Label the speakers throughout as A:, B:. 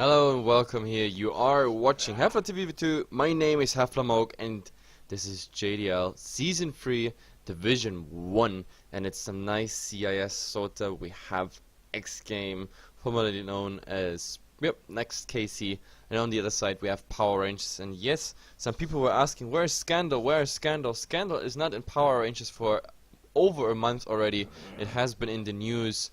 A: Hello and welcome here. You are watching HeflaTV 2. My name is HeflaMoke and this is JDL Season 3 Division 1, and it's some nice CIS Sota. We have xGame, formerly known as Next KC, and on the other side we have Power Rangers. And yes, some people were asking, where's Scandal? Where's Scandal? Scandal is not in Power Rangers for over a month already. It has been in the news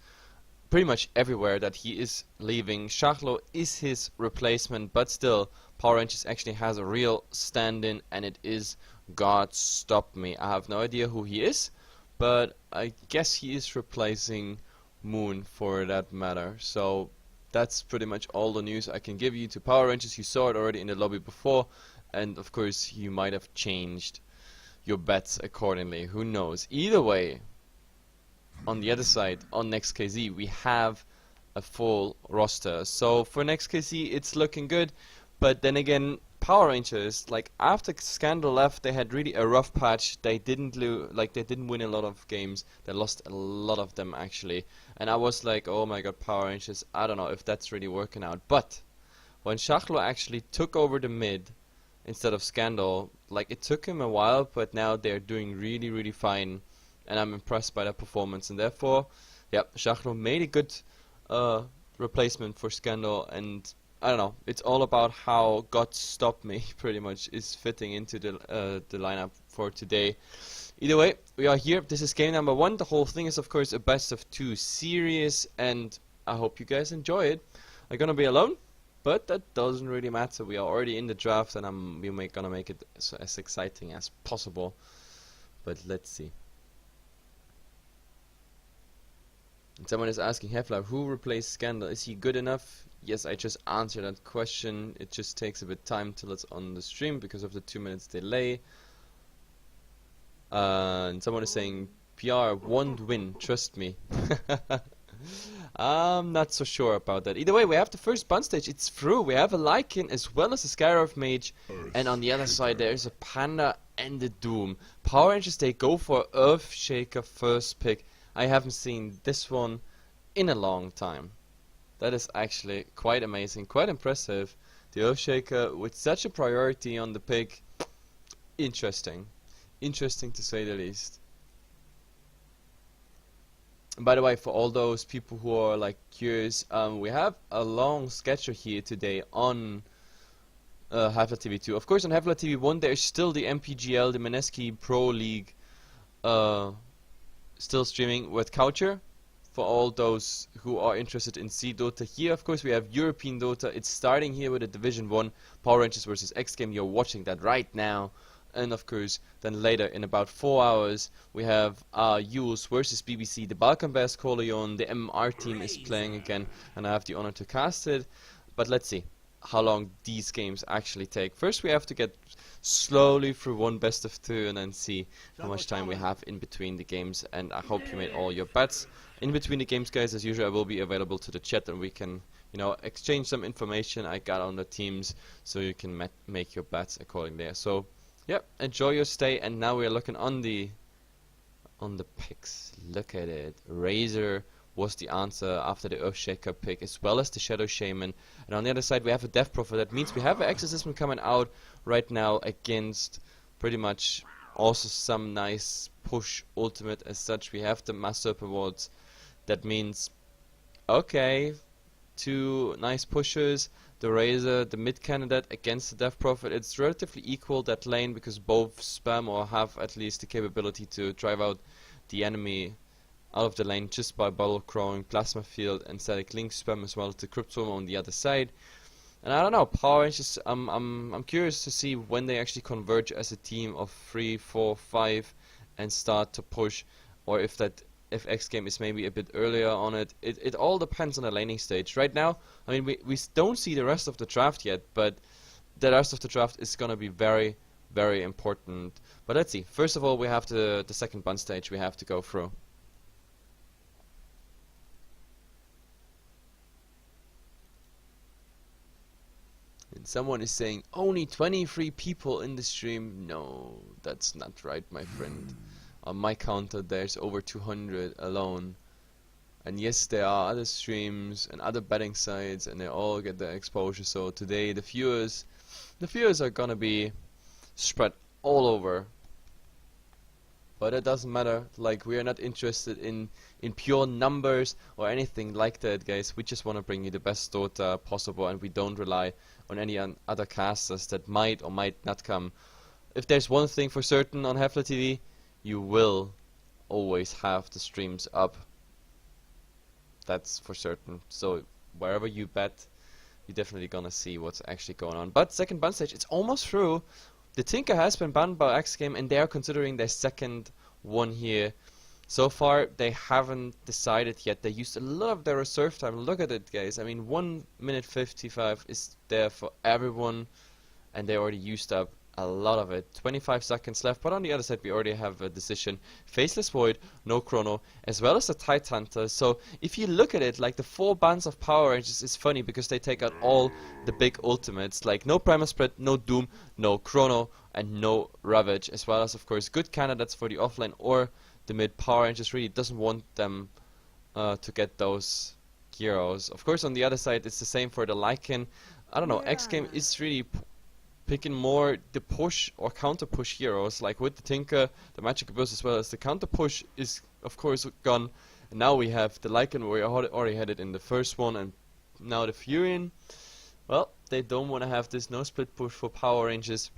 A: pretty much everywhere that he is leaving. Shachlo is his replacement, but still, Power Rangers actually has a real stand-in, and it is God Stop Me. I have no idea who he is, but I guess he is replacing Moon for that matter. So that's pretty much all the news I can give you to Power Rangers. You saw it already in the lobby before, and of course you might have changed your bets accordingly. Who knows? Either way, on the other side, on Next KZ, we have a full roster. So for Next KZ, it's looking good. But then again, Power Rangers, like after Scandal left, they had really a rough patch. They didn't they didn't win a lot of games. They lost a lot of them actually. And I was like, oh my god, Power Rangers, I don't know if that's really working out. But when Shachlo actually took over the mid instead of Scandal, like it took him a while, but now they're doing really fine. And I'm impressed by that performance, and therefore, yeah, Shachlo made a good replacement for Scandal, and I don't know, it's all about how God Stop Me pretty much is fitting into the lineup for today. Either way, we are here. This is game number 1. The whole thing is of course a best of 2 series, and I hope you guys enjoy it. I'm gonna be alone, but that doesn't really matter. We are already in the draft, and we're gonna make it as exciting as possible. But let's see. Someone is asking, Hefla, who replaced Scandal? Is he good enough? Yes, I just answered that question. It just takes a bit time till it's on the stream because of the 2 minutes delay. And someone is saying, PR won't win, trust me. I'm not so sure about that. Either way, we have the first bun stage. It's through. We have a Lycan as well as a Skyroth Mage. And on the other side, there's a Panda and a Doom. Power Rangers, they go for Earthshaker first pick. I haven't seen this one in a long time. That is actually quite amazing, quite impressive. The Earthshaker with such a priority on the pick. Interesting. Interesting to say the least. And by the way, for all those people who are like curious, we have a long schedule here today on HeflaTV 2. Of course, on HeflaTV 1 there's still the MPGL, the Mineski Pro League still streaming with Coucher for all those who are interested in Dota. Here of course we have European Dota. It's starting here with a Division 1 Power Rangers versus xGame. You're watching that right now. And of course then later in about 4 hours we have Yules versus BBC. The Balkan Bears Corleone, the MMR team is playing again, and I have the honor to cast it. But let's see how long these games actually take. First we have to get slowly through one best of 2 and then see how much time we have in between the games. And I hope you made all your bets in between the games, guys. As usual, I will be available to the chat and we can, you know, exchange some information I got on the teams, so you can make your bets accordingly. So yeah, enjoy your stay. And now we're looking on the picks. Look at it. Razor was the answer after the Earthshaker pick, as well as the Shadow Shaman. And on the other side we have a Death Prophet. That means we have an Exorcism coming out right now against pretty much also some nice push ultimate as such. We have the Master Awards. That means, okay, 2 nice pushers. The Razor, the mid candidate against the Death Prophet. It's relatively equal, that lane, because both spam or have at least the capability to drive out the enemy out of the lane just by bubble crawling, plasma field, and static link spam, as well as the cryptome on the other side. And I don't know, Power Rangers, I'm curious to see when they actually converge as a team of 3, 4, 5 and start to push, or if xGame is maybe a bit earlier on it. It all depends on the laning stage. Right now, I mean, we don't see the rest of the draft yet, but the rest of the draft is gonna be very important. But let's see. First of all, we have the second bun stage we have to go through. And someone is saying only 23 people in the stream. No, that's not right, my friend. On my counter there's over 200 alone. And yes, there are other streams and other betting sites, and they all get their exposure. So today the viewers are gonna be spread all over. But it doesn't matter. Like, we are not interested in pure numbers or anything like that, guys. We just want to bring you the best Dota possible, and we don't rely on any other casters that might or might not come. If there's one thing for certain on HeflaTV, you will always have the streams up. That's for certain. So wherever you bet, you're definitely gonna see what's actually going on. But second ban stage, it's almost through. The Tinker has been banned by xGame, and they are considering their second one here. So far, they haven't decided yet. They used a lot of their reserve time. Look at it, guys. I mean, 1 minute 55 is there for everyone, and they already used up a lot of it. 25 seconds left, but on the other side, we already have a decision. Faceless Void, no Chrono, as well as the Tide Hunter. So if you look at it, like the 4 bans of Power Rangers is funny because they take out all the big ultimates, like no Primal Spread, no Doom, no Chrono, and no Ravage, as well as, of course, good candidates for the offline or the mid. Power Rangers really doesn't want them to get those heroes. Of course, on the other side, it's the same for the Lycan. I don't know, xGame is really picking more the push or counter push heroes, like with the Tinker, the Magic Burst, as well as the counter push is of course gone. And now we have the Lycan, we already had it in the first one, and now the Furion. Well, they don't want to have this no split push for Power Rangers.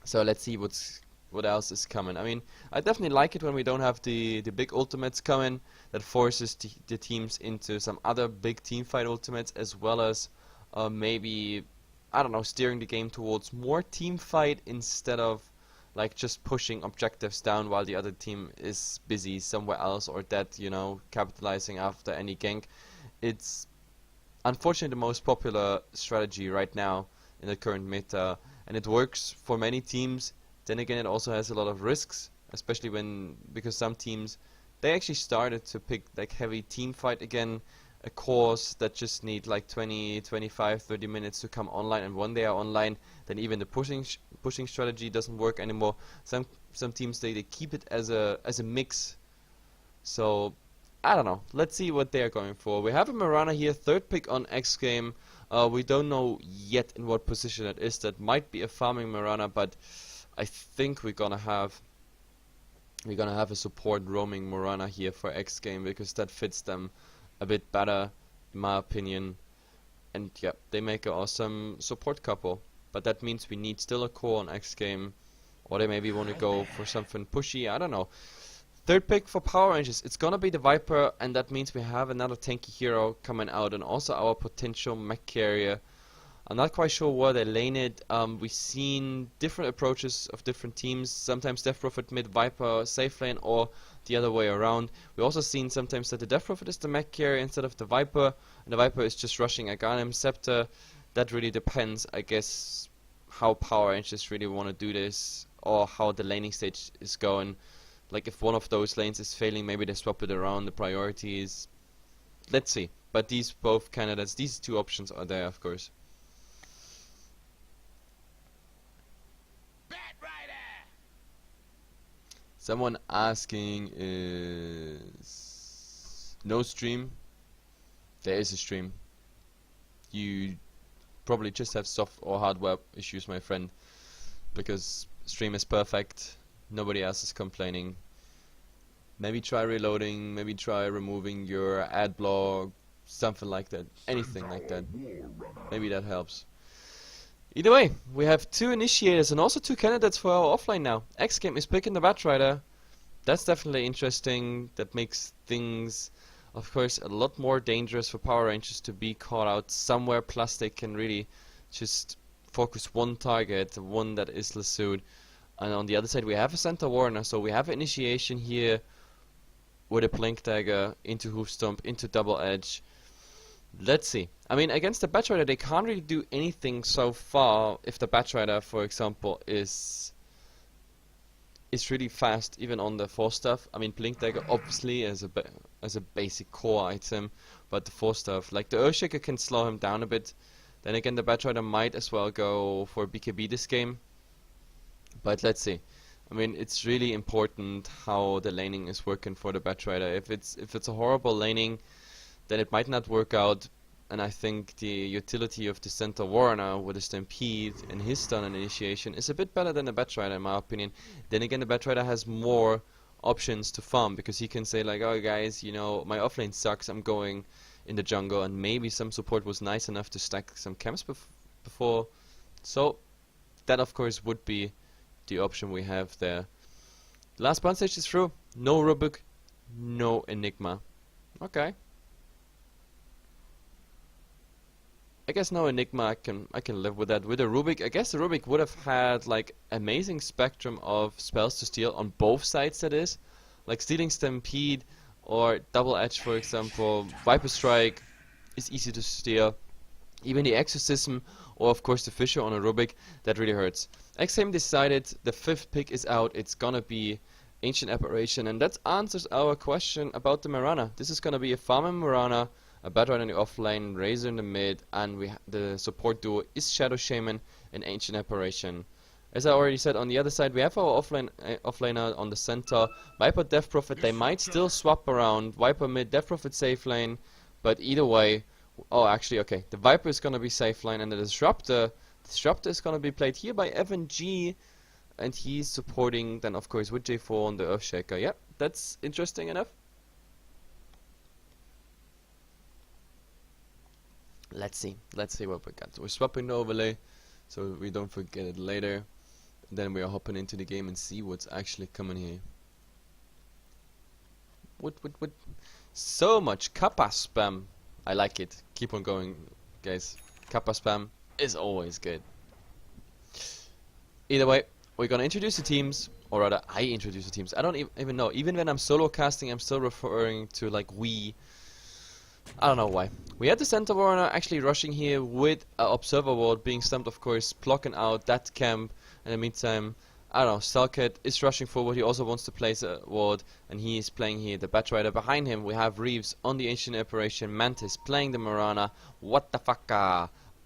A: So let's see what else is coming. I mean, I definitely like it when we don't have the big ultimates coming. That forces the teams into some other big team fight ultimates, as well as maybe, I don't know, steering the game towards more team fight instead of like just pushing objectives down while the other team is busy somewhere else, or that, you know, capitalizing after any gank. It's unfortunately the most popular strategy right now in the current meta, and it works for many teams. Then again, it also has a lot of risks, especially because some teams, they actually started to pick like heavy team fight again, a course that just need like 20, 25, 30 minutes to come online, and when they are online, then even the pushing strategy doesn't work anymore. Some teams they keep it as a mix. So I don't know. Let's see what they are going for. We have a Mirana here, third pick on xGame. We don't know yet in what position it is. That might be a farming Mirana, but I think we're gonna have a support roaming Mirana here for xGame, because that fits them a bit better, in my opinion. And yeah, they make an awesome support couple. But that means we need still a core on xGame, or they maybe want to go for something pushy. I don't know. Third pick for Power Rangers, it's gonna be the Viper, and that means we have another tanky hero coming out, and also our potential mech carrier. I'm not quite sure where they lane it. We've seen different approaches of different teams. Sometimes Death Prophet mid, Viper safe lane, or the other way around. We also seen sometimes that the Death Prophet is the mech carrier instead of the Viper, and the Viper is just rushing Aghanim Scepter. That really depends, I guess, how Power Rangers really want to do this, or how the laning stage is going. Like, if one of those lanes is failing, maybe they swap it around the priorities. Let's see. But these both candidates, these two options are there, of course. Someone asking is no stream. There is a stream. You probably just have soft or hardware issues, my friend, because stream is perfect. Nobody else is complaining. Maybe try reloading, maybe try removing your ad block, something like that. Anything like that. Maybe that helps. Either way, we have 2 initiators and also 2 candidates for our offline now. xGame is picking the Batrider. That's definitely interesting. That makes things, of course, a lot more dangerous for Power Rangers to be caught out somewhere, plus they can really just focus one target, one that is lassoed. And on the other side we have a Center Warner, so we have initiation here with a Blink Dagger into Hoof Stomp, into Double Edge. Let's see. I mean, against the Batrider they can't really do anything so far if the Batrider, for example, is really fast, even on the 4 stuff. I mean, Blink Dagger obviously as a basic core item, but the 4 stuff, like the Earthshaker, can slow him down a bit. Then again, the Batrider might as well go for BKB this game. But let's see. I mean, it's really important how the laning is working for the Batrider. If it's a horrible laning, then it might not work out. And I think the utility of the center Warner with a Stampede and his stun and initiation is a bit better than the Batrider in my opinion. Then again, the Batrider has more options to farm because he can say like, oh guys, you know, my offlane sucks, I'm going in the jungle, and maybe some support was nice enough to stack some camps before. So that of course would be the option we have there. Last bond stage is through. No Rubik, no Enigma. Okay. I guess no Enigma, I can live with that. With a Rubik, I guess the Rubik would have had like amazing spectrum of spells to steal on both sides, that is. Like stealing Stampede or Double Edge, for example. Viper Strike is easy to steal. Even the Exorcism or of course the Fissure on a Rubik, that really hurts. xGame decided the 5th pick is out, it's gonna be Ancient Apparition, and that answers our question about the Mirana. This is gonna be a farming Mirana, a Batrider in the offlane, Razor in the mid, and the support duo is Shadow Shaman and Ancient Apparition. As I already said, on the other side we have our offlaner on the center, Viper Death Prophet. They might still swap around, Viper mid, Death Prophet safe lane, but either way, oh actually okay, the Viper is gonna be safe lane, and the Disruptor is gonna be played here by FNG, and he's supporting then of course with J4 on the Earthshaker. Yeah, that's interesting enough. Let's see what we got. We're swapping the overlay so we don't forget it later. Then we are hopping into the game and see what's actually coming here. What? So much Kappa spam. I like it. Keep on going, guys. Kappa spam is always good. Either way, we're gonna introduce the teams, or rather, I introduce the teams. I don't even know. Even when I'm solo casting, I'm still referring to like we. I don't know why. We had the center warner actually rushing here with an observer ward being stumped, of course, blocking out that camp. In the meantime, I don't know, Stalkhead is rushing forward. He also wants to place a ward, and he is playing here the Batrider. Behind him, we have Reeves on the Ancient Apparition, Mantis playing the Mirana, what the fuck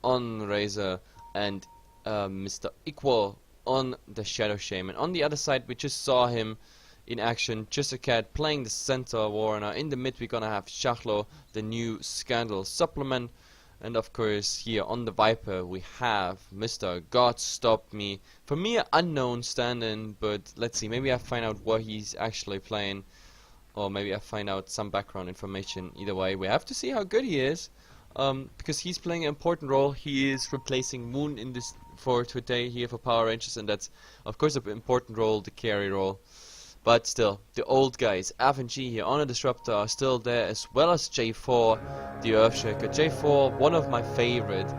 A: on Razor, and Mr. Equal on the Shadow Shaman. On the other side, we just saw him in action, just a cat playing the center warner. In the mid we're gonna have Shachlo, the new Scandal supplement, and of course here on the Viper we have Mr. God Stop Me. For me an unknown stand-in, but let's see, maybe I find out what he's actually playing, or maybe I find out some background information. Either way, we have to see how good he is, because he's playing an important role. He is replacing Moon in this for today here for Power Rangers, and that's of course an important role, the carry role. But still, the old guys, FNG here on a Disruptor, are still there, as well as J4, the Earthshaker. J4, one of my favorite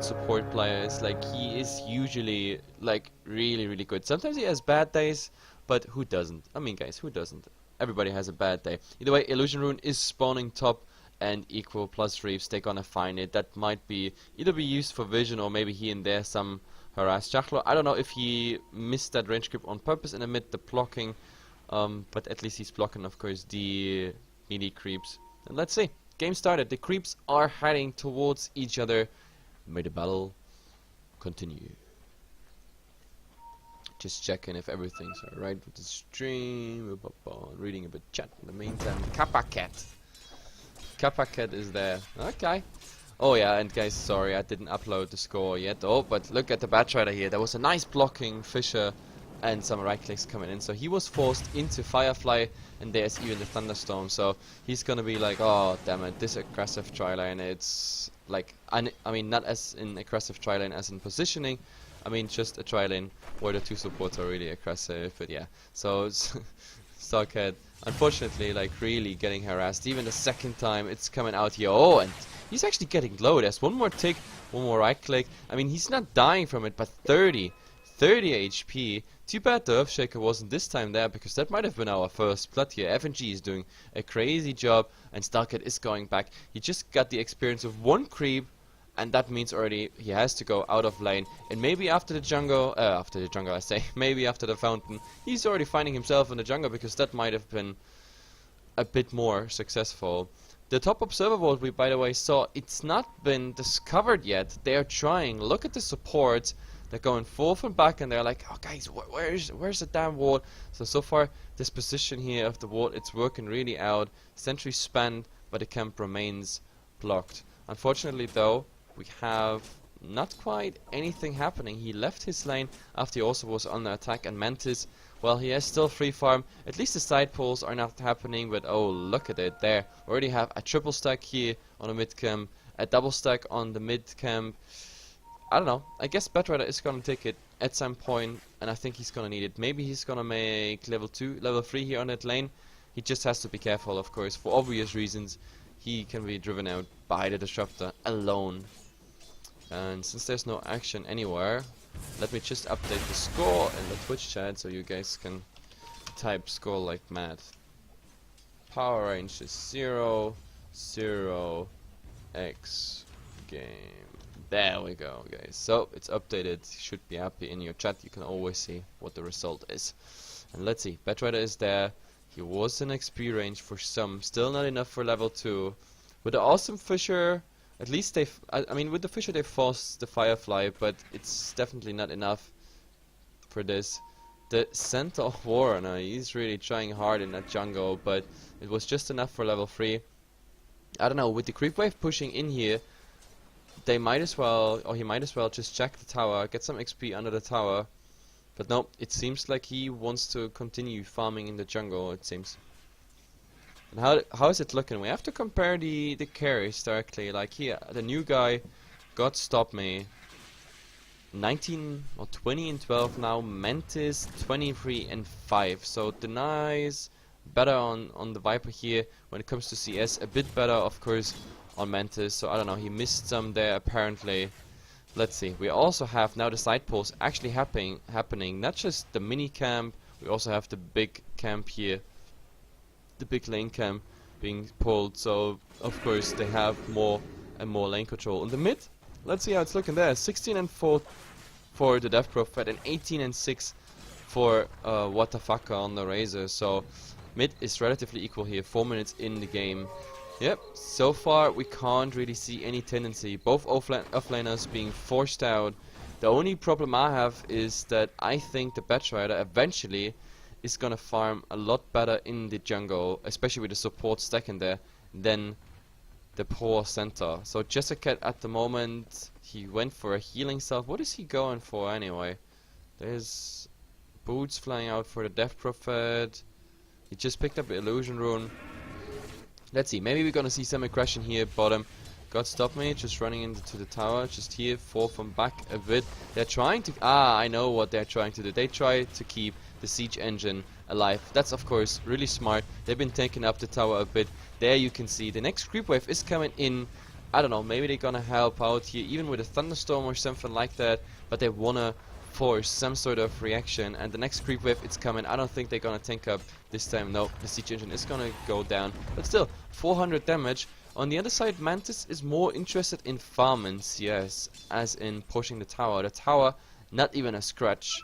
A: support players. Like, he is usually like really good. Sometimes he has bad days, but who doesn't? I mean, guys, who doesn't? Everybody has a bad day. Either way, Illusion Rune is spawning top, and Equal plus Reeves, they're gonna find it. That might be either be used for vision, or maybe here and there some harass Shachlo. I don't know if he missed that range grip on purpose and amid the blocking, but at least he's blocking, of course, the melee creeps. And let's see. Game started. The creeps are heading towards each other. May the battle continue. Just checking if everything's alright with the stream. Reading a bit chat in the meantime. Kappa Cat. Kappa Cat is there. Okay. Oh yeah, and guys, sorry, I didn't upload the score yet. Oh, but look at the Batrider here. There was a nice blocking Fissure and some right clicks coming in. So he was forced into Firefly, and there's even the Thunderstorm. So he's gonna be like, oh damn it, this aggressive tri-lane. It's like, I mean, not as in aggressive tri-lane as in positioning. I mean, just a tri-lane where the two supports are really aggressive. But yeah, so Starkhead, unfortunately, like really getting harassed. Even the second time it's coming out here. Oh, and he's actually getting low. There's one more tick, one more right click. I mean, he's not dying from it, but 30 HP. Too bad the Earthshaker wasn't this time there, because that might have been our first blood here. FNG is doing a crazy job, and Starkhead is going back. He just got the experience of one creep, and that means already he has to go out of lane. And maybe after the jungle I say, maybe after the fountain, he's already finding himself in the jungle, because that might have been a bit more successful. The top observer world we, by the way, saw, it's not been discovered yet. They are trying. Look at the supports. They're going forth and back, and they're like, oh guys, where's the damn wall? So far, this position here of the wall, it's working really out. Sentry spanned, but the camp remains blocked. Unfortunately though, we have not quite anything happening. He left his lane after he also was under attack, and Mantis, well, he has still free farm. At least the side pulls are not happening, but oh, look at it there. We already have a triple stack here on the mid camp, a double stack on the mid camp. I don't know, I guess Batrider is gonna take it at some point, and I think he's gonna need it. Maybe he's gonna make level 2, level 3 here on that lane. He just has to be careful, of course, for obvious reasons. He can be driven out by the Disruptor alone. And since there's no action anywhere, let me just update the score in the Twitch chat so you guys can type score like mad. Power range is 0, 0, xGame. There we go, guys. So it's updated. You should be happy in your chat. You can always see what the result is. And let's see. Batrider is there. He was in XP range for some. Still not enough for level 2. With the awesome Fisher, at least they. I mean, with the Fisher they forced the Firefly, but it's definitely not enough for this. The Centaur Warrior, he's really trying hard in that jungle, but it was just enough for level 3. I don't know. With the creep wave pushing in here, they might as well, or he might as well just check the tower, get some XP under the tower. But no, it seems like he wants to continue farming in the jungle, it seems. And how is it looking? We have to compare the carries directly. Like here, the new guy, God Stop Me, 19 or 20 and 12 now. Mantis 23 and 5. So Denies better on the Viper here when it comes to CS. A bit better, of course, on Mantis. So I don't know, he missed some there apparently. Let's see. We also have now the side pulls actually happening. Not just the mini camp. We also have the big camp here. The big lane camp being pulled. So of course they have more and more lane control. In the mid, let's see how it's looking there. 16 and 4 for the Death Prophet and 18 and 6 for What the Fucker on the Razor. So mid is relatively equal here. 4 minutes in the game. Yep, so far we can't really see any tendency. Both offlaners being forced out. The only problem I have is that I think the Batrider eventually is gonna farm a lot better in the jungle, especially with the support stack in there, than the poor center. So Jessica at the moment, he went for a healing self. What is he going for anyway? There's boots flying out for the Death Prophet. He just picked up the Illusion Rune. Let's see, maybe we're gonna see some aggression here bottom. God Stop Me, just running into the tower, just here, fall from back a bit. They're trying to, I know what they're trying to do. They try to keep the siege engine alive. That's of course really smart. They've been taking up the tower a bit. There you can see the next creep wave is coming in. I don't know, maybe they're gonna help out here, even with a thunderstorm or something like that, but they wanna force some sort of reaction, and the next creep wave it's coming. I don't think they're gonna tank up this time. No, the siege engine is gonna go down, but still 400 damage. On the other side, Mantis is more interested in farming CS, as in pushing the tower. The tower, not even a scratch.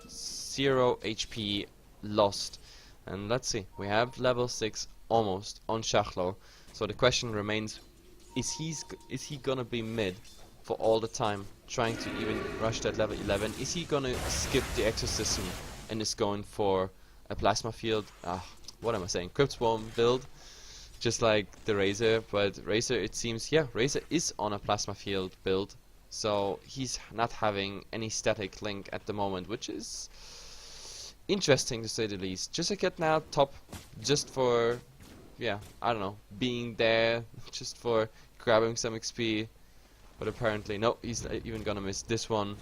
A: 0 HP lost. And let's see, we have level 6 almost on Shachlo. So the question remains, is he gonna be mid for all the time, trying to even rush that level 11? Is he gonna skip the exorcism and is going for a plasma field? What am I saying? Crypt Swarm build, just like the Razor. But Razor, it seems, yeah, Razor is on a plasma field build, so he's not having any static link at the moment, which is interesting to say the least. Just a get now top, just for, yeah, I don't know, being there, just for grabbing some XP. But apparently, no, he's not even gonna miss this one.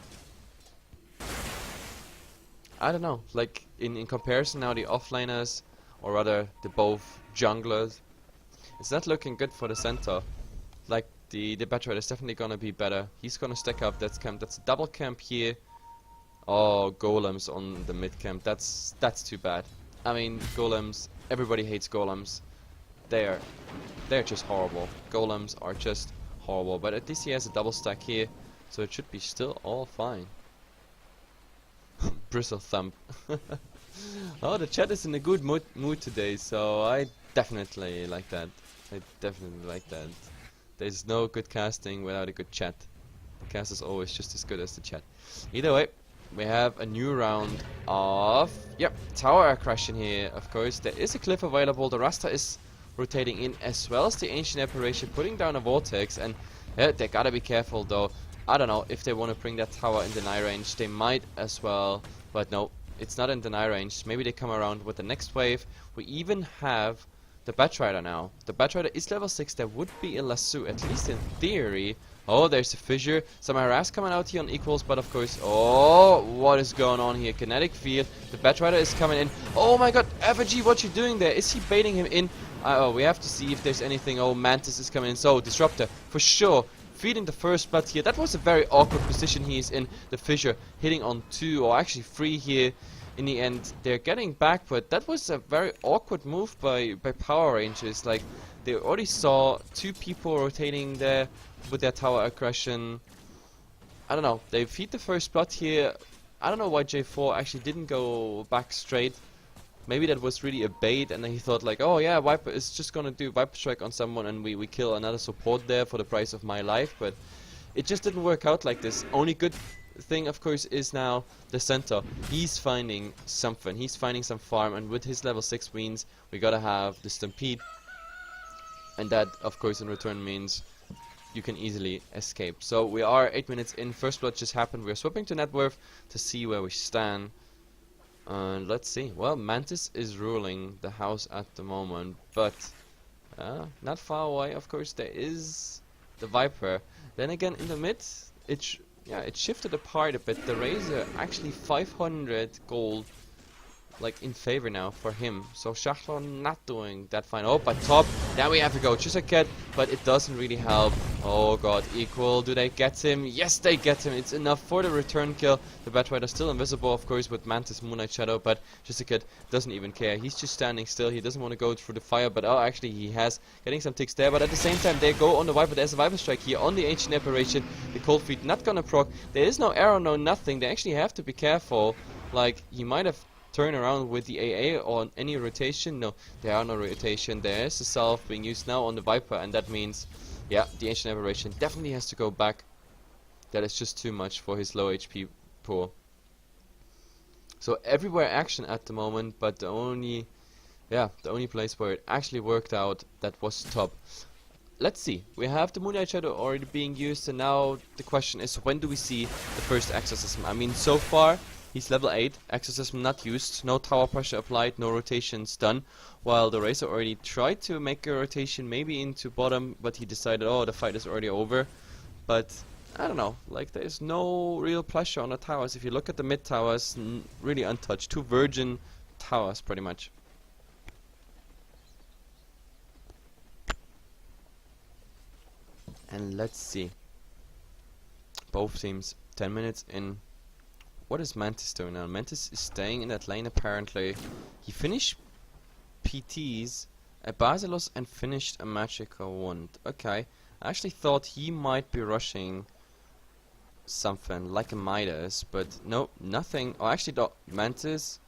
A: I don't know, like in comparison now, the offlaners, or rather the both junglers, it's not looking good for the center. Like the Batrider is definitely gonna be better. He's gonna stack up that camp. That's a double camp here. Oh, golems on the mid camp. That's too bad. I mean, golems. Everybody hates golems. They're just horrible. Golems are just horrible. But at least he has a double stack here, so it should be still all fine. Bristle thump. Oh, the chat is in a good mood today, so I definitely like that. I definitely like that. There's no good casting without a good chat. The cast is always just as good as the chat. Either way, we have a new round of tower aggression here. Of course, there is a cliff available. The Rasta is rotating in as well as the Ancient Apparition, putting down a vortex, and they gotta be careful though. I don't know if they want to bring that tower in deny range. They might as well, but no, it's not in deny range. Maybe they come around with the next wave. We even have the Batrider now. The Batrider is level 6. There would be a lasso, at least in theory. Oh, there's a fissure. Some harass coming out here on equals, but of course, oh, what is going on here? Kinetic field. The Batrider is coming in. Oh my god, FG, what you doing there? Is he baiting him in? Oh, we have to see if there's anything. Oh, Mantis is coming in. So, Disruptor, for sure. Feeding the first blood here. That was a very awkward position he is in. The fissure hitting on 2, or actually 3 here. In the end, they're getting back, but that was a very awkward move by Power Rangers. Like, they already saw 2 people rotating there with their tower aggression. I don't know. They feed the first blood here. I don't know why J4 actually didn't go back straight. Maybe that was really a bait, and then he thought like, oh yeah, Viper is just gonna do Viper Strike on someone, and we kill another support there for the price of my life. But it just didn't work out like this. Only good thing, of course, is now the center. He's finding something. He's finding some farm, and with his level 6 means we gotta have the Stampede, and that, of course, in return means you can easily escape. So we are 8 minutes in. First blood just happened. We're swapping to net worth to see where we stand. Let's see. Well, Mantis is ruling the house at the moment, but not far away. Of course, there is the Viper. Then again, in the mid, it shifted apart a bit. The Razor actually 500 gold, like in favor now for him. So Schachler not doing that fine. Oh, but top. Now we have to go Chisaket, but it doesn't really help. Oh god, equal. Do they get him? Yes, they get him. It's enough for the return kill. The Batrider still invisible, of course, with Mantis, Moonlight Shadow, but Chisaket doesn't even care. He's just standing still. He doesn't want to go through the fire, but oh, actually he has getting some ticks there. But at the same time, they go on the Viper. There's a Viper Strike here on the Ancient Apparition. The Cold Feet not gonna proc. There is no arrow, no nothing. They actually have to be careful. Like, he might have turn around with the AA on any rotation. No, there are no rotation. There is a Salve being used now on the Viper, and that means, yeah, the Ancient Aberration definitely has to go back. That is just too much for his low HP pool. So everywhere action at the moment, but the only place where it actually worked out, that was top. Let's see. We have the Moonlight Shadow already being used, and now the question is, when do we see the first exorcism? I mean, so far he's level 8, exorcism not used, no tower pressure applied, no rotations done, while the Razor already tried to make a rotation maybe into bottom, but he decided, oh, the fight is already over. But I don't know, like, there is no real pressure on the towers. If you look at the mid towers, really untouched, 2 virgin towers pretty much. And let's see, both teams 10 minutes in. What is Mantis doing now? Mantis is staying in that lane apparently. He finished PTs, a Basilos, and finished a Magical Wand. Okay, I actually thought he might be rushing something like a Midas, but no, nothing. Oh, actually, the Mantis.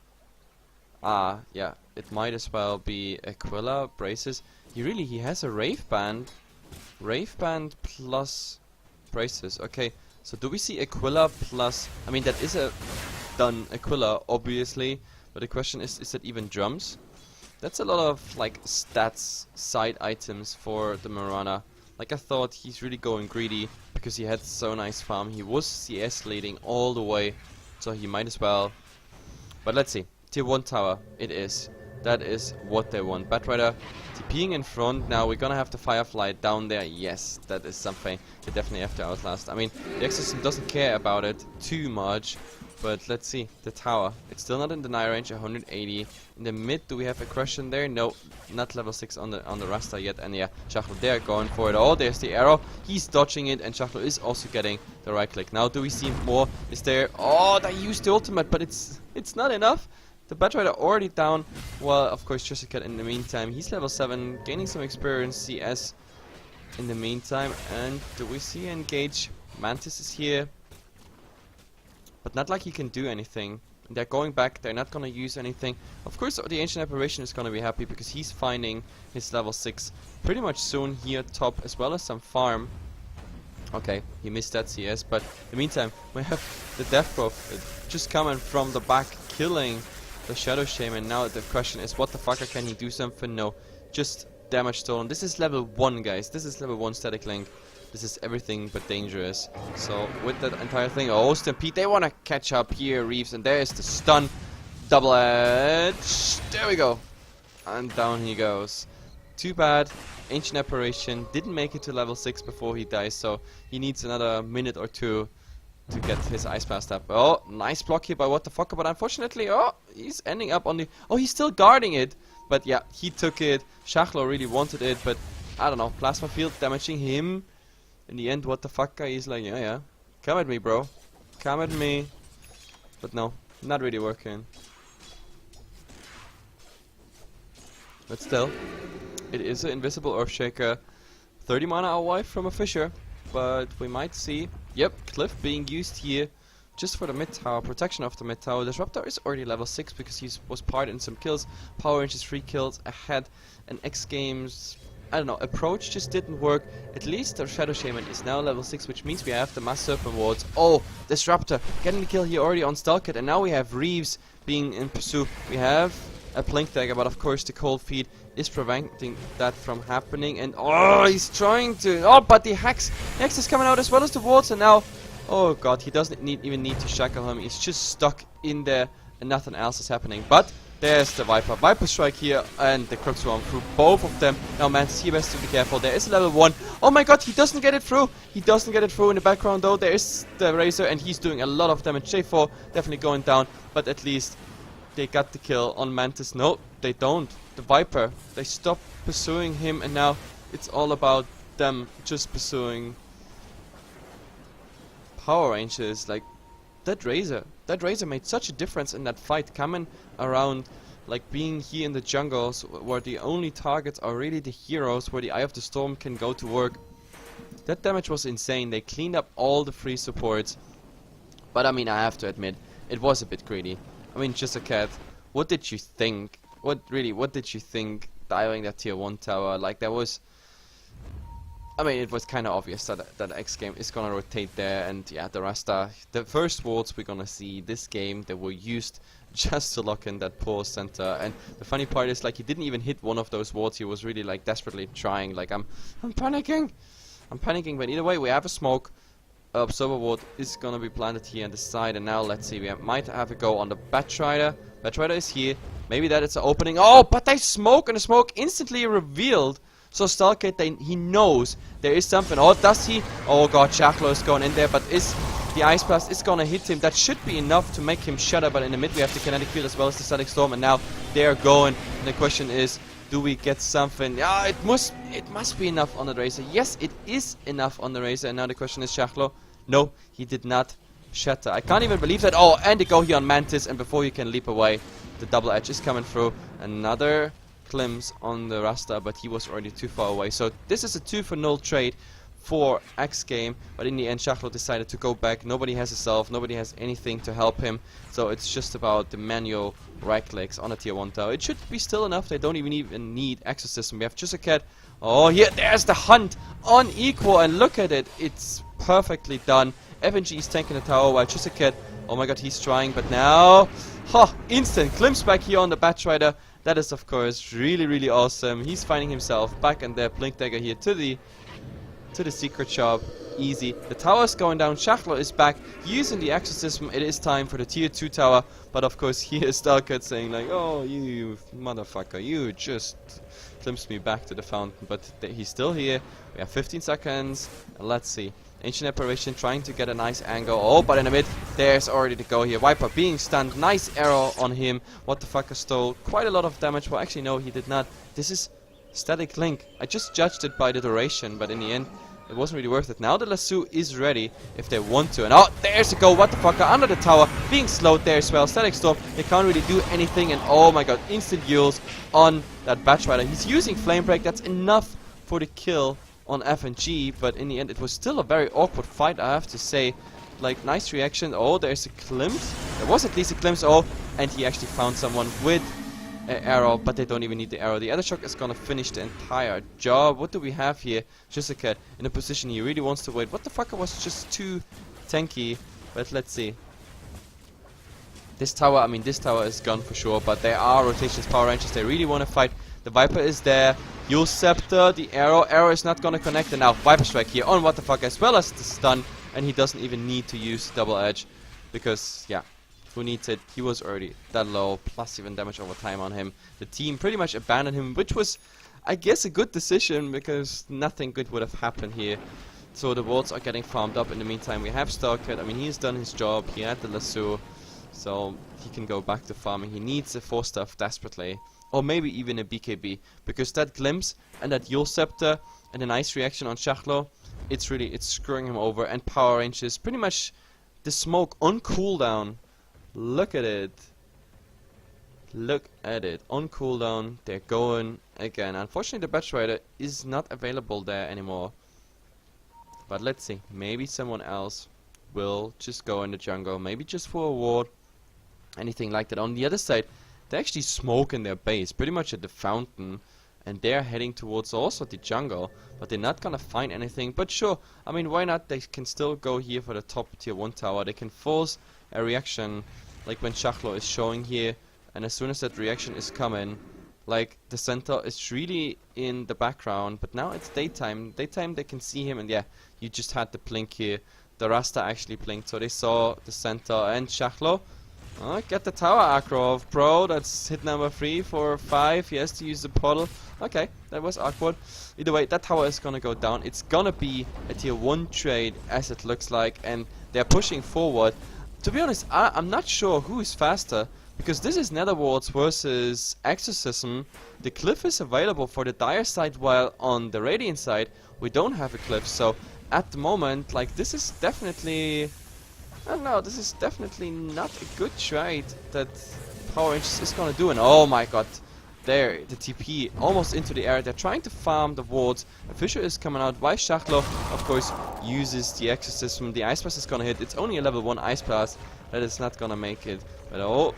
A: Yeah, it might as well be Aquila, Braces. He has a Rave Band plus Braces. Okay. So do we see Aquila plus, I mean, that is a done Aquila obviously, but the question is that even drums? That's a lot of like stats, side items for the Marana. Like, I thought he's really going greedy because he had so nice farm. He was CS leading all the way, so he might as well. But let's see, tier 1 tower it is. That is what they want. Batrider TPing in front. Now we're gonna have the Firefly down there. Yes, that is something they definitely have to outlast. I mean, the Exorcism doesn't care about it too much. But let's see, the tower. It's still not in deny range, 180. In the mid, do we have aggression there? No, not level 6 on the Rasta yet. And yeah, Schachler there going for it. Oh, there's the arrow. He's dodging it, and Schachler is also getting the right click. Now, do we see more? Is there? Oh, they used the ultimate, but it's not enough. The Batrider already down. Well, of course, Chisaket in the meantime. He's level 7, gaining some experience, CS in the meantime. And do we see engage? Mantis is here. But not like he can do anything. They're going back, they're not gonna use anything. Of course, the Ancient Apparition is gonna be happy because he's finding his level 6 pretty much soon here top, as well as some farm. Okay, he missed that CS, but in the meantime, we have the Death Probe just coming from the back, killing the Shadow Shaman. Now the question is, what the fuck, can he do something? No, just damage stolen. This is level 1, guys. This is level 1 static link. This is everything but dangerous. So with that entire thing, oh, Stampede, they want to catch up here, Reeves, and there's the stun. Double edge. There we go. And down he goes. Too bad. Ancient Apparition didn't make it to level 6 before he dies, so he needs another minute or two to get his Ice Blast up. Oh, nice block here by what the fuck, but unfortunately, oh, he's ending up on the... Oh, he's still guarding it. But yeah, he took it. Shachlo really wanted it, but I don't know. Plasma Field damaging him. In the end, what the fuck guy is like, yeah, come at me, bro. Come at me. But no, not really working. But still, it is an invisible Earthshaker. 30 mana away from a Fissure. But we might see, yep, Cliff being used here just for the mid tower, protection of the mid tower. Disruptor is already level 6 because he was part in some kills. Power Range is 3 kills ahead. And xGame's, I don't know, approach just didn't work. At least the Shadow Shaman is now level 6, which means we have the Mass Serpent Wards. Oh, Disruptor getting the kill here already on Stalkit, and now we have Reeves being in pursuit. We have a Blink Dagger, but of course the Cold Feet is preventing that from happening. And oh, he's trying to... Oh, but the Hex is coming out as well as the Wards, and now... Oh god, he doesn't even need to shackle him. He's just stuck in there, and nothing else is happening. But there's the Viper. Viper Strike here, and the Crook Swarm through both of them. Now, Mantis, he has to be careful. There is level 1. Oh my god, he doesn't get it through. He doesn't get it through in the background, though. There is the Razor, and he's doing a lot of damage. J4 definitely going down, but at least they got the kill on Mantis. No, they don't. The Viper, they stopped pursuing him, and now it's all about them just pursuing Power Ranges. Like, that Razor made such a difference in that fight, coming around, like being here in the jungles where the only targets are really the heroes, where the Eye of the Storm can go to work. That damage was insane. They cleaned up all the free supports, but I mean, I have to admit, it was a bit greedy. I mean, just a cat. What did you think? What did you think diving that tier 1 tower? Like, there was... I mean, it was kind of obvious that xGame is gonna rotate there, and yeah, the Rasta, the first wards we're gonna see this game, they were used just to lock in that poor center. And the funny part is, like, he didn't even hit one of those wards. He was really, like, desperately trying. Like, I'm panicking, but either way, we have a smoke. Observer ward is gonna be planted here on the side, and now let's see, we might have a go on the Batrider. Batrider is here. Maybe that is an opening. Oh, but they smoke, and the smoke instantly revealed. So Stalkit, he knows there is something. Oh, does he? Oh god, Shachlo is going in there, but is the Ice Blast is gonna hit him? That should be enough to make him shudder, but in the mid we have the Kinetic Field as well as the Static Storm, and now they're going. And the question is, do we get something? Yeah, it must be enough on the Razor. Yes, it is enough on the Razor, and now the question is, Shachlo? No, he did not shatter. I can't even believe that. Oh, and they go here on Mantis, and before you can leap away, the double edge is coming through. Another glimpse on the Rasta, but he was already too far away. So this is a 2-for-0 trade for xGame, but in the end Shachlo decided to go back. Nobody has a self, nobody has anything to help him, so it's just about the manual right clicks on a tier 1 tower. It should be still enough. They don't even need Exorcism. We have just a cat. Oh, here, there's the hunt on equal, and look at it, it's perfectly done. FNG is tanking the tower while just a cat, oh my god, he's trying, but now, instant glimpse back here on the Batrider. That is, of course, really, really awesome. He's finding himself back in there. Blink Dagger here to the secret shop. Easy. The tower's going down. Shachlo is back using the Exorcism. It is time for the tier 2 tower. But, of course, here is Stalkit saying, like, oh, you motherfucker, you just glimpsed me back to the fountain. But he's still here. We have 15 seconds. And let's see. Ancient Apparition trying to get a nice angle. Oh, but in the mid, there's already the go here. Viper being stunned. Nice arrow on him. What the fucker stole quite a lot of damage. Well, actually, no, he did not. This is static link. I just judged it by the duration, but in the end, it wasn't really worth it. Now the lasso is ready if they want to. And oh, there's the go. What the fucker? Under the tower. Being slowed there as well. Static Storm. They can't really do anything. And oh my god, instant heals on that Batrider. He's using Flame Break. That's enough for the kill on FNG, but in the end it was still a very awkward fight, I have to say. Like, nice reaction. Oh, there's a glimpse. There was at least a glimpse. Oh, and he actually found someone with arrow, but they don't even need the arrow. The other shock is gonna finish the entire job. What do we have here? Jessica in a position he really wants to wait. What the fuck, was just too tanky, but let's see. This tower, I mean, this tower is gone for sure, but there are rotations, Power Rangers, they really want to fight. The Viper is there. Kiilstofte, the arrow is not gonna connect, and now Viper Strike here on what the fuck, as well as the stun, and he doesn't even need to use double edge, because, yeah, who needs it? He was already that low, plus even damage over time on him. The team pretty much abandoned him, which was, I guess, a good decision, because nothing good would have happened here. So the wards are getting farmed up. In the meantime, we have Starcat. I mean, he's done his job. He had the lasso, so he can go back to farming. He needs a 4-stuff desperately, or maybe even a BKB, because that glimpse and that Kiilstofte and a nice reaction on Shachlo, it's screwing him over. And Power Rangers, pretty much the smoke on cooldown. Look at it. Look at it. On cooldown, they're going again. Unfortunately, the Batch Rider is not available there anymore. But let's see. Maybe someone else will just go in the jungle. Maybe just for a ward. Anything like that. On the other side, they actually smoke in their base. Pretty much at the fountain. And they're heading towards also the jungle. But they're not gonna find anything. But sure. I mean, why not? They can still go here for the top tier 1 tower. They can force a reaction. Like when Shachlo is showing here. And as soon as that reaction is coming, like, the center is really in the background, but now it's daytime. Daytime they can see him, and yeah, you just had the blink here. The Rasta actually blinked, so they saw the center. And Shachlo, get the tower aggro off, bro. That's hit number 3 for 5. He has to use the portal. Okay, that was awkward. Either way, that tower is gonna go down. It's gonna be a tier 1 trade, as it looks like, and they're pushing forward. To be honest, I'm not sure who is faster. Because this is Netherwarts versus Exorcism. The cliff is available for the Dire side, while on the Radiant side we don't have a cliff. So at the moment, like, this is definitely, I don't know, this is definitely not a good trade that Power Rangers is gonna do. And oh my god, there, the TP almost into the air. They're trying to farm the wards. A Fisher is coming out. Why Shachlo, of course, uses the Exorcism. The Ice Blast is gonna hit. It's only a level 1 Ice Blast. That is not gonna make it. But oh,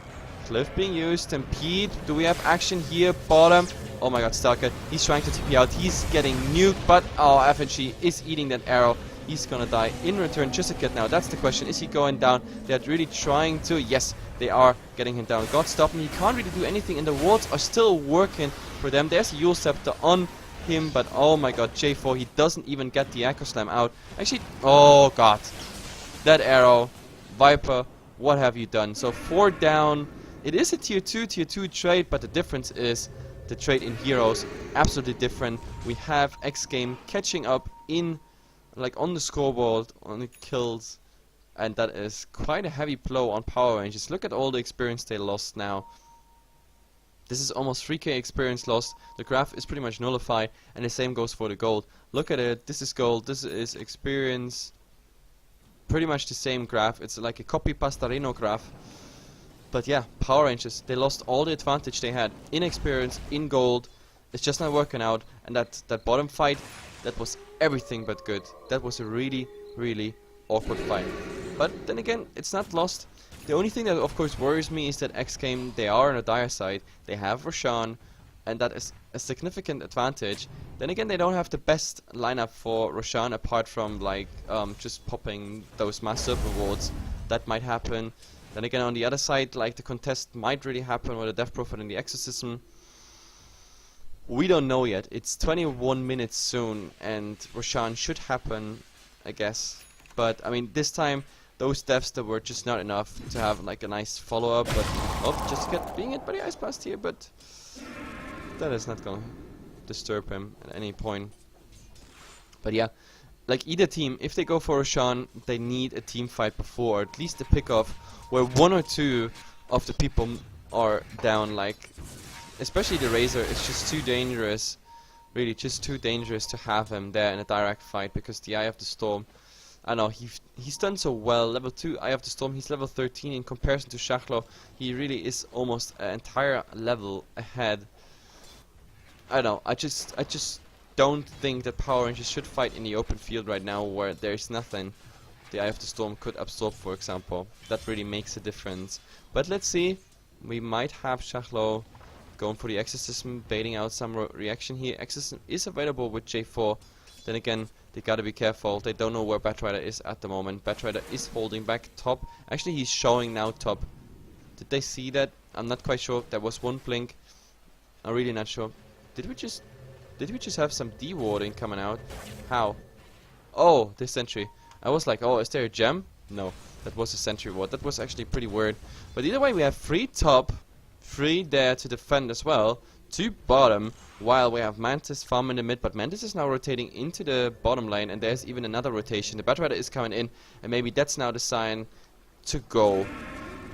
A: cliff being used. Stampede. Do we have action here? Bottom. Oh my god, Starcat. He's trying to TP out. He's getting nuked, but oh, FNG is eating that arrow. He's gonna die in return. Just a kid now. That's the question. Is he going down? They're really trying to. Yes, they are getting him down. God stop him. He can't really do anything, and the wards are still working for them. There's a Kiilstofte on him, but oh my god, J4. He doesn't even get the Echo Slam out. Actually, oh god. That arrow. Viper, what have you done? So 4 down. It is a tier 2 trade, but the difference is the trade in heroes absolutely different. We have xGame catching up in, like, on the scoreboard, on the kills, and that is quite a heavy blow on Power Rangers. Look at all the experience they lost now. This is almost 3k experience lost. The graph is pretty much nullified, and the same goes for the gold. Look at it. This is gold. This is experience. Pretty much the same graph. It's like a copy pastarino graph. But yeah, Power Rangers, they lost all the advantage they had in experience, in gold. It's just not working out. And that bottom fight, that was everything but good. That was a really, really awkward fight. But then again, it's not lost. The only thing that of course worries me is that xGame, they are on a Dire side. They have Roshan, and that is a significant advantage. Then again, they don't have the best lineup for Roshan, apart from, like, just popping those massive awards. That might happen. Then again, on the other side, like, the contest might really happen with the Death Prophet and the Exorcism. We don't know yet. It's 21 minutes soon, and Roshan should happen, I guess. But, I mean, this time, those deaths that were just not enough to have, like, a nice follow-up. But, oh, just being hit by the Ice Blast here, but that is not gonna disturb him at any point. But yeah, like, either team, if they go for Roshan, they need a team fight before, or at least a pick-off where 1 or 2 of the people are down. Like, especially the Razor, it's just too dangerous, really just too dangerous to have him there in a direct fight, because the Eye of the Storm, I know, he's done so well. Level 2 Eye of the Storm, he's level 13 in comparison to Shachlo. He really is almost an entire level ahead. I know, I just don't think that Power Rangers should fight in the open field right now, where there's nothing the Eye of the Storm could absorb, for example. That really makes a difference. But let's see. We might have Shachlo Going for the exorcism, baiting out some reaction here. Exorcism is available with J4. Then again, they gotta be careful. They don't know where Batrider is at the moment. Batrider is holding back top. Actually, he's showing now top. Did they see that? I'm not quite sure. There was one blink. I'm really not sure. Did we just have some D-warding coming out? How? Oh, this sentry. I was like, oh, is there a gem? No, that was a sentry ward. That was actually pretty weird. But either way, we have 3 top, 3 there to defend as well, 2 bottom, while we have Mantis farm in the mid. But Mantis is now rotating into the bottom lane, and there's even another rotation. The Batrider is coming in, and maybe that's now the sign to go.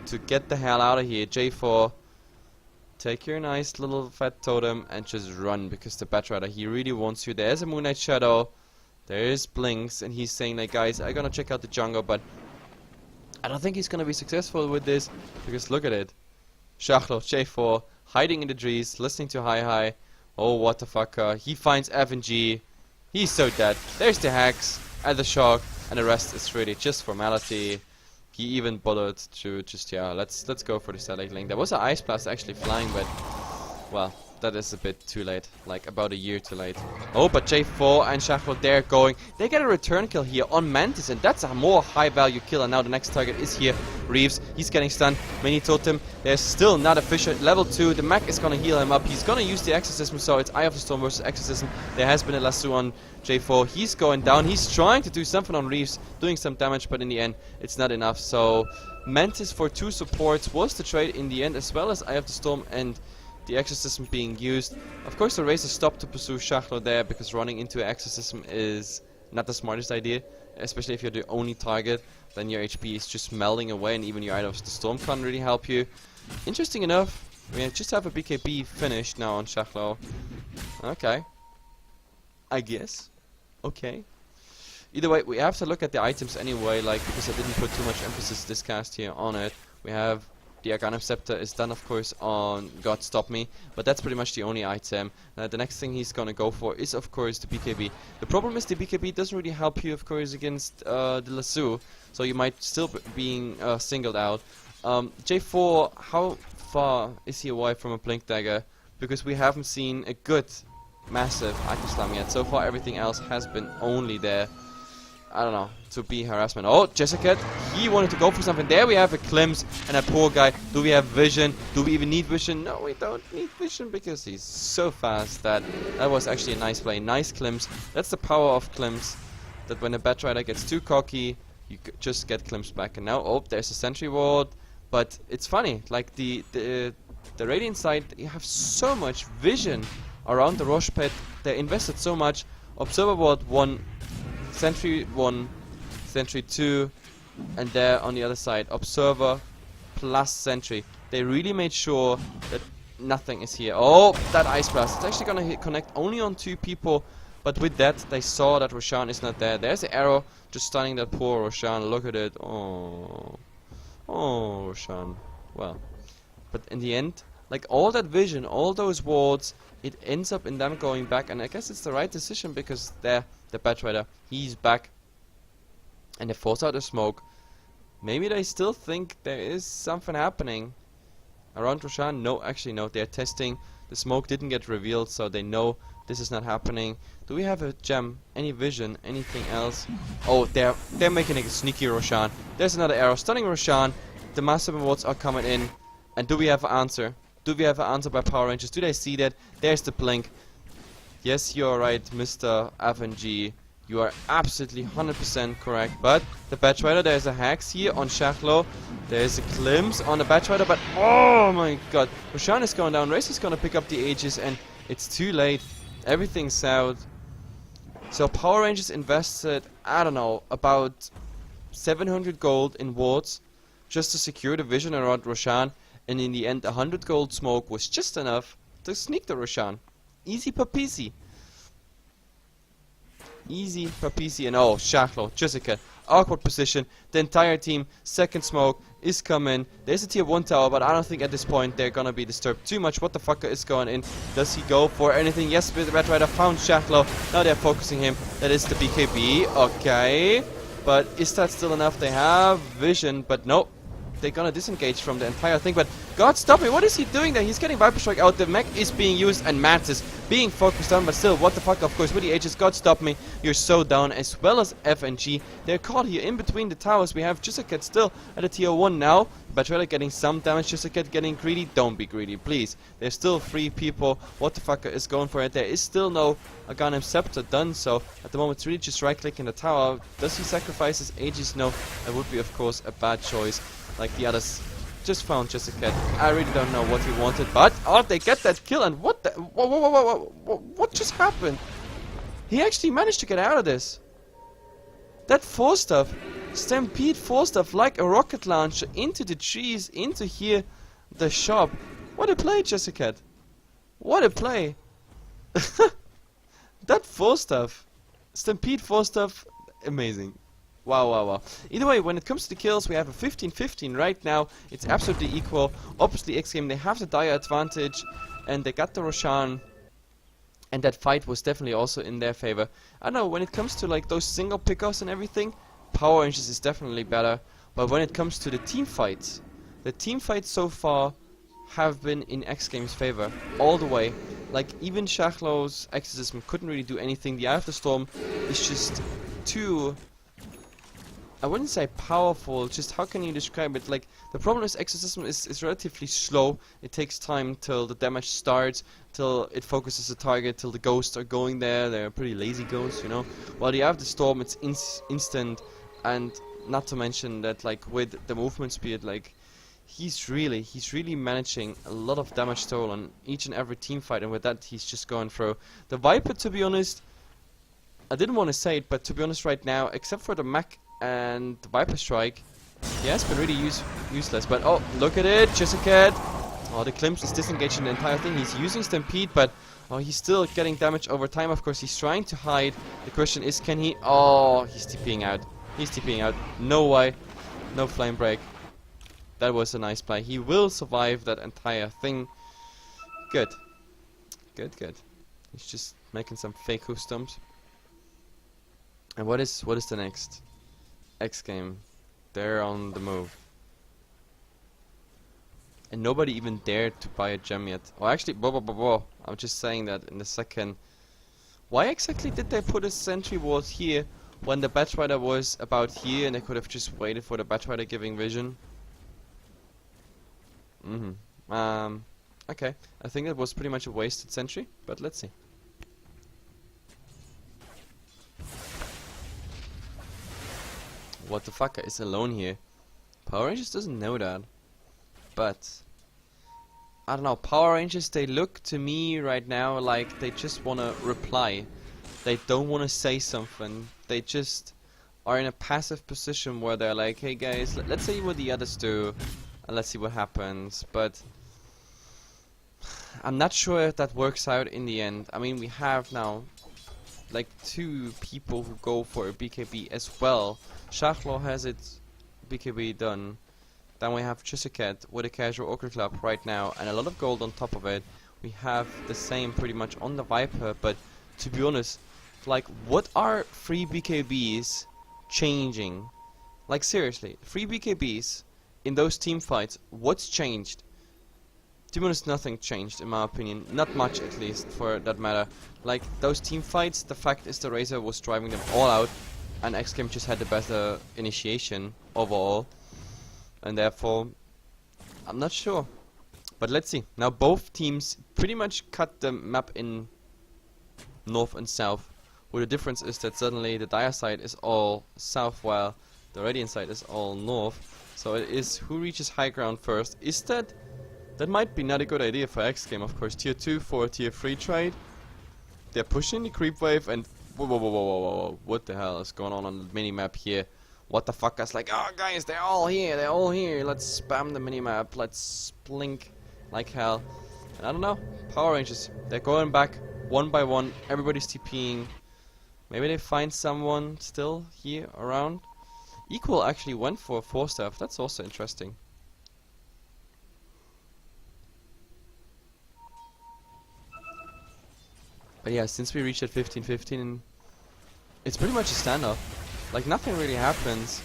A: To get the hell out of here. J4, take your nice little fat totem and just run, because the Batrider, he really wants you. There's a Moonlight Shadow, there's Blinks, and he's saying like, guys, I'm gonna check out the jungle, but I don't think he's gonna be successful with this, because look at it. Shachlo, J4, hiding in the trees, listening to Hi. Oh, what the fucker. He finds FNG. He's so dead. There's the hacks and the shock, and the rest is really just formality. He even bothered to just, yeah, let's go for the static link. There was an Ice Blast actually flying, but, well, that is a bit too late. Like, about a year too late. Oh, but J4 and Shachlo, they're going. They get a return kill here on Mantis, and that's a more high-value kill. And now the next target is here. Reeves, he's getting stunned. Mini Totem, there's still not a Fisher. Level 2, the mech is gonna heal him up. He's gonna use the Exorcism, so it's Eye of the Storm versus Exorcism. There has been a lasso on J4. He's going down. He's trying to do something on Reeves, doing some damage, but in the end, it's not enough. So, Mantis for 2 supports was the trade in the end, as well as Eye of the Storm and the Exorcism being used. Of course, the Razor stopped to pursue Shachlo there, because running into Exorcism is not the smartest idea, especially if you're the only target. Then your HP is just melting away, and even your Eye of the Storm can't really help you. Interesting enough, we just have a BKB finished now on Shachlo. Okay. I guess. Okay. Either way, we have to look at the items anyway, like, because I didn't put too much emphasis this cast here on it. We have the Arcanum Scepter is done, of course, on God Stop Me, but that's pretty much the only item. The next thing he's gonna go for is, of course, the BKB. The problem is the BKB doesn't really help you, of course, against the lasso, so you might still being singled out. J4, how far is he away from a Blink Dagger? Because we haven't seen a good, massive item slam yet. So far, everything else has been only there. I don't know, to be harassment. Oh, Jessica, he wanted to go for something. There we have a Klims and a poor guy. Do we have vision? Do we even need vision? No, we don't need vision, because he's so fast that was actually a nice play. Nice Klims. That's the power of Klims, that when a Batrider gets too cocky, you just get Klims back. And now, oh, there's a sentry ward. But it's funny, like the Radiant side, you have so much vision around the Roche pit. They invested so much. Observer ward 1. Sentry 1, Sentry 2, and there on the other side, Observer plus Sentry. They really made sure that nothing is here. Oh, that Ice Blast. It's actually gonna connect only on 2 people, but with that, they saw that Roshan is not there. There's the arrow, just stunning that poor Roshan. Look at it. Oh, Roshan. Well, but in the end, like, all that vision, all those wards, it ends up in them going back, and I guess it's the right decision, because there, the Batrider, he's back, and they force out the smoke. Maybe they still think there is something happening around Roshan. No, actually no, they're testing. The smoke didn't get revealed, so they know this is not happening. Do we have a gem? Any vision? Anything else? Oh, they're making a sneaky Roshan. There's another arrow, stunning Roshan. The massive awards are coming in, and do we have an answer? Do we have an answer by Power Rangers? Do they see that? There's the blink. Yes, you're right, Mr. FNG. You are absolutely 100% correct. But the Batrider, there's a Hex here on Shachlo. There's a Klims on the Batrider, but oh my god. Roshan is going down. Race is going to pick up the Aegis, and it's too late. Everything's out. So Power Rangers invested, I don't know, about 700 gold in wards just to secure the vision around Roshan. And in the end, 100 gold smoke was just enough to sneak the Roshan. Easy peasy. Easy peasy. And oh, Shachlo, Jessica, awkward position. The entire team, second smoke is coming. There's a tier 1 tower, but I don't think at this point they're gonna be disturbed too much. What the fucker is going in? Does he go for anything? Yes, the Batrider found Shachlo. Now they're focusing him. That is the BKB. Okay. But is that still enough? They have vision, but nope. They're gonna disengage from the entire thing, but God, stop me. What is he doing there? He's getting Viper Strike out. The mech is being used and Mantis being focused on, but still, what the fuck? Of course, with the Aegis. God, stop me. You're so down, as well as F and G. They're caught here in between the towers. We have jDL3 still at a tier 1 now. Batrella getting some damage. jDL3 getting greedy. Don't be greedy, please. There's still 3 people. What the fuck is going for it? There is still no Aghanim Scepter done, so at the moment it's really just right-clicking the tower. Does he sacrifice his Aegis? No. That would be, of course, a bad choice. Like the others just found jDL3. I really don't know what he wanted, but oh, they get that kill, and what the what just happened? He actually managed to get out of this. That 4-stuff, Stampede 4-stuff like a rocket launcher into the trees, into here, the shop. What a play, jDL3. What a play. That 4-stuff, Stampede 4-stuff, amazing. Wow, wow, wow. Either way, when it comes to the kills, we have a 15-15 right now. It's absolutely equal. Obviously, xGame, they have the dire advantage, and they got the Roshan, and that fight was definitely also in their favor. I don't know, when it comes to like those single pickoffs and everything, Power Rangers is definitely better. But when it comes to the team fights so far have been in xGame's favor all the way. Like, even Shachlo's Exorcism couldn't really do anything. The Eye of the Storm is just too... I wouldn't say powerful, just how can you describe it? Like, the problem is Exorcism is relatively slow. It takes time till the damage starts, till it focuses the target, till the ghosts are going there. They're pretty lazy ghosts, you know. While the Eye of the Storm, it's instant, and not to mention that, like, with the movement speed, like, he's really managing a lot of damage toll on each and every team fight, and with that, he's just going through. The Viper, to be honest, I didn't want to say it, but to be honest right now, except for the mech and the Viper Strike, he has been really useless. But oh, look at it, jDL3. Oh, the Klims is disengaging the entire thing. He's using Stampede, but oh, he's still getting damage over time. Of course, he's trying to hide. The question is, can he... Oh, he's TPing out. He's TPing out. No way. No flame break. That was a nice play. He will survive that entire thing. Good. Good, good. He's just making some fake stumps. And what is the next? xGame. They're on the move. And nobody even dared to buy a gem yet. Oh, actually, I'm just saying that in a second. Why exactly did they put a sentry ward here when the Batrider was about here and they could have just waited for the Batrider giving vision? Okay. I think that was pretty much a wasted sentry, but let's see. What the fuck is alone here? Power Rangers doesn't know that. But I don't know, Power Rangers, they look to me right now like they just wanna reply. They don't wanna say something. They just are in a passive position where they're like, hey guys, let's see what the others do and let's see what happens. But I'm not sure if that works out in the end. I mean, we have now like 2 people who go for a BKB as well. Shachlo has its BKB done. Then we have jDL3 with a casual Orchid Club right now and a lot of gold on top of it. We have the same pretty much on the Viper, but to be honest, like, what are 3 BKBs changing? Like, seriously, 3 BKBs in those team fights, what's changed? To be honest, nothing changed in my opinion. Not much, at least, for that matter. Like, those team fights, the fact is the Razor was driving them all out, and xGame just had the better initiation overall, and therefore I'm not sure, but let's see. Now both teams pretty much cut the map in north and south, where the difference is that suddenly the Dire side is all south while the Radiant side is all north. So it is who reaches high ground first. Is that might be not a good idea for xGame, of course. Tier 2 for a tier 3 trade. They're pushing the creep wave, and whoa, what the hell is going on the minimap here? What the fuck? I was like, oh guys, they're all here, let's spam the minimap, let's blink like hell. And I don't know, Power Rangers, they're going back one by one, everybody's TPing. Maybe they find someone still here around. Equal actually went for a 4-staff, that's also interesting. But yeah, since we reached at 15-15, it's pretty much a standoff. Like, nothing really happens.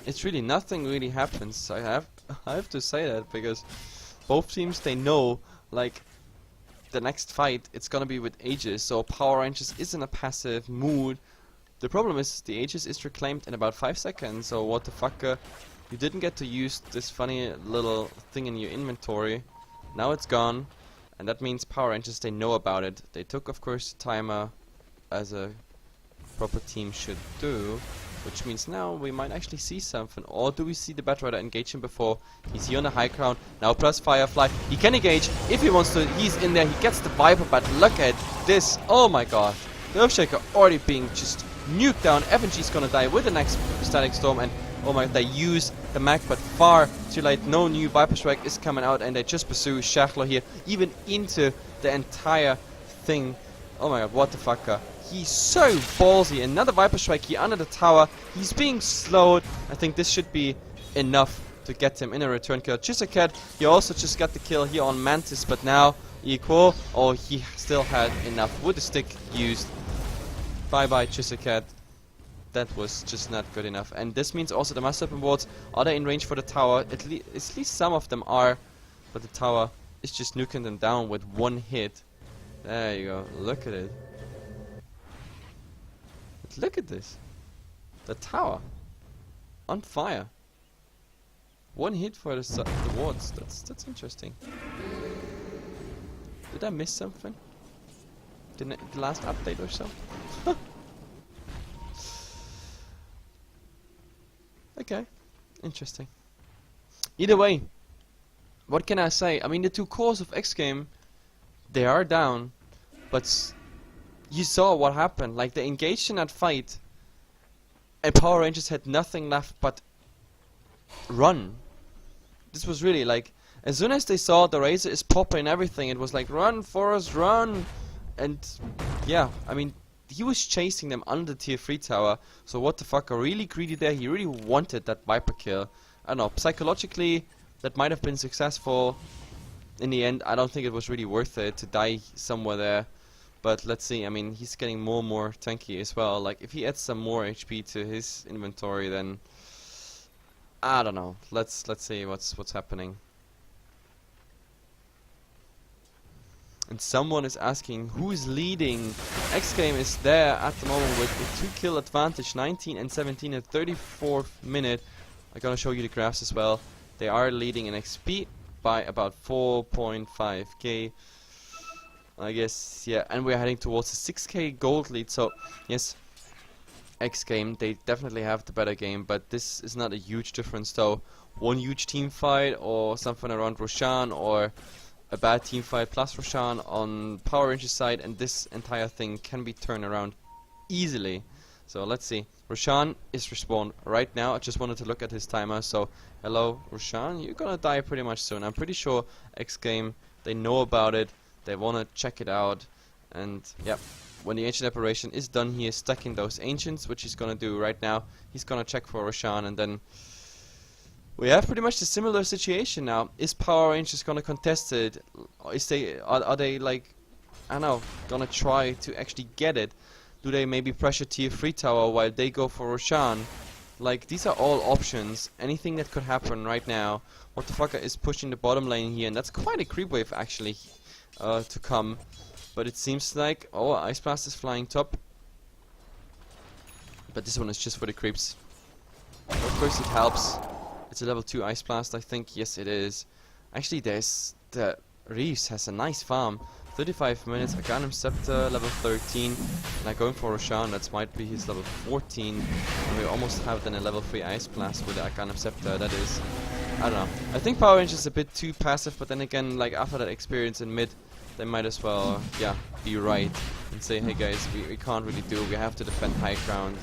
A: It's really nothing really happens. I I have to say that because both teams, they know, like, the next fight, it's gonna be with Aegis, so Power Rangers is in a passive mood. The problem is, the Aegis is reclaimed in about 5 seconds, so what the fuck, you didn't get to use this funny little thing in your inventory. Now it's gone, and that means Power Rangers, they know about it. They took, of course, the timer, as a proper team should do, which means now we might actually see something. Or do we see the Batrider engage him before? He's here on the high ground, now plus Firefly. He can engage if he wants to, he's in there, he gets the Viper, but look at this, oh my god. The Earthshaker already being just nuked down. FNG's gonna die with the next Static Storm, and oh my god, they use the mag, but far too late. No new Viper Strike is coming out, and they just pursue Schachler here, even into the entire thing. Oh my god, what the fuck? He's so ballsy. Another Viper Strike here under the tower. He's being slowed. I think this should be enough to get him in a return kill. Chisaket, he also just got the kill here on Mantis, but now equal. Oh, he still had enough with the stick used. Bye bye Chisaket. That was just not good enough. And this means also the Master Weapon wards, are they in range for the tower? At least some of them are, but the tower is just nuking them down with one hit. There you go. Look at it. Look at this. The tower on fire. One hit for the wards. That's interesting. Did I miss something? The last update or so? Okay, interesting. Either way, what can I say? I mean, the two cores of xGame, they are down, but you saw what happened. Like, they engaged in that fight, and Power Rangers had nothing left but run. This was really like, as soon as they saw the Razor is popping and everything, it was like, run, Forrest, run! And yeah, I mean, he was chasing them under the tier 3 tower, so what the fuck, really greedy there. He really wanted that Viper kill. I don't know, psychologically that might have been successful. In the end, I don't think it was really worth it to die somewhere there. But let's see, I mean, he's getting more and more tanky as well. Like, if he adds some more HP to his inventory, then I don't know. Let's see what's happening. And someone is asking who is leading. xGame is there at the moment with a 2-kill advantage, 19 and 17 at 34th minute. I'm gonna show you the graphs as well. They are leading in XP by about 4.5k. I guess, yeah, and we're heading towards a 6k gold lead. So yes, xGame, they definitely have the better game, but this is not a huge difference though. One huge team fight or something around Roshan, or a bad team fight plus Roshan on Power Rangers side, and this entire thing can be turned around easily. So let's see. Roshan is respawned right now. I just wanted to look at his timer. So hello Roshan, you're gonna die pretty much soon. I'm pretty sure xGame, they know about it. They wanna check it out. And yeah, when the ancient operation is done, he is stacking those ancients, which he's gonna do right now. He's gonna check for Roshan, and then we have pretty much a similar situation now. Is Power Rangers gonna contest it? Are they like, I don't know, gonna try to actually get it? Do they maybe pressure tier 3 tower while they go for Roshan? Like, these are all options. Anything that could happen right now. What the fucker is pushing the bottom lane here, and that's quite a creep wave actually to come. But it seems like, oh, Ice Blast is flying top. But this one is just for the creeps. Of course it helps. It's a level 2 Ice Blast, I think. Yes, it is. Actually, there's the Reeves has a nice farm. 35 minutes, Aghanim Scepter, level 13. Now going for Roshan, that might be his level 14. And we almost have then a level 3 Ice Blast with the Aghanim Scepter. That is, I don't know. I think Power Rangers is a bit too passive, but then again, like after that experience in mid, they might as well, yeah, be right and say, hey guys, we can't really do it. We have to defend high ground.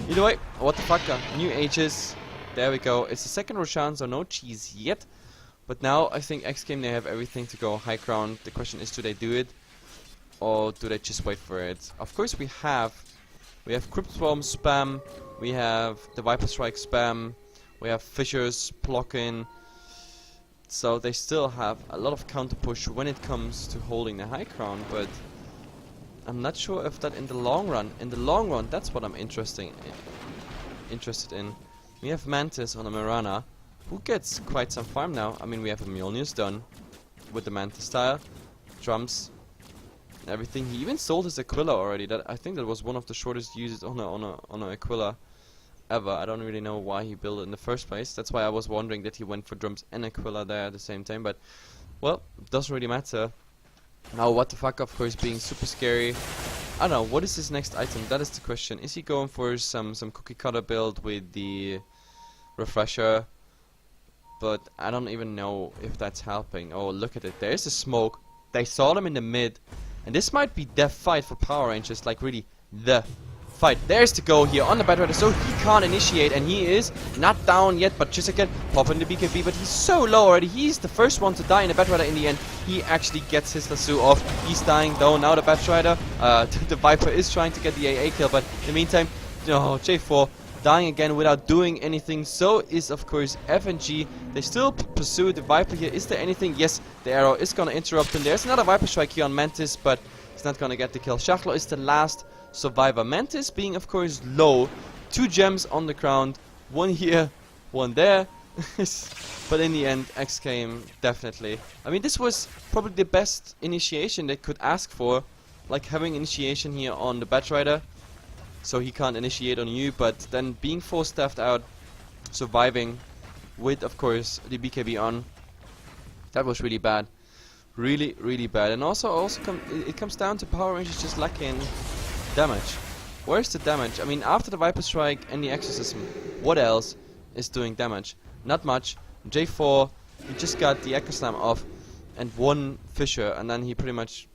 A: Either way, what the fuck, new Aegis. There we go. It's the second Roshan, so no cheese yet. But now I think xGame, they have everything to go high ground. The question is, do they do it? Or do they just wait for it? Of course we have Crypt Swarm spam. We have the Viper Strike spam. We have Fissures blocking. So they still have a lot of counter push when it comes to holding the high ground. But I'm not sure if that in the long run, that's what I'm interested in. We have Mantis on a Mirana, who gets quite some farm now. I mean, we have a Mjolnir's done with the Mantis style, drums, everything. He even sold his Aquila already. That I think that was one of the shortest uses on a Aquila ever. I don't really know why he built it in the first place. That's why I was wondering that he went for drums and Aquila there at the same time. But well, doesn't really matter. Now, what the fuck? Of course, being super scary. I don't know. What is his next item? That is the question. Is he going for some cookie cutter build with the refresher? But I don't even know if that's helping. Oh, look at it. There's the smoke. They saw them in the mid. And this might be the fight for Power Rangers. Like, really, the fight. There's the go here on the Batrider. So he can't initiate. And he is not down yet. But Jessica popping the BKB. But he's so low already. He's the first one to die in the Batrider in the end. He actually gets his lasso off. He's dying, though. Now the Batrider. The Viper is trying to get the AA kill. But in the meantime, J4 dying again without doing anything. So is, of course, FNG. They still pursue the Viper here. Is there anything? Yes, the arrow is going to interrupt him. There's another Viper strike here on Mantis, but he's not going to get the kill. Shachlo is the last survivor. Mantis being, of course, low. 2 gems on the ground. 1 here, 1 there. But in the end, xGame, definitely. I mean, this was probably the best initiation they could ask for. Like having initiation here on the Batrider, so he can't initiate on you, but then being 4-staffed out, surviving with, of course, the BKB on. That was really bad. Really, really bad. And also it comes down to Power Rangers just lacking damage. Where's the damage? I mean, after the Viper Strike and the Exorcism, what else is doing damage? Not much. J4, he just got the Echo Slam off and 1 Fissure, and then he pretty much,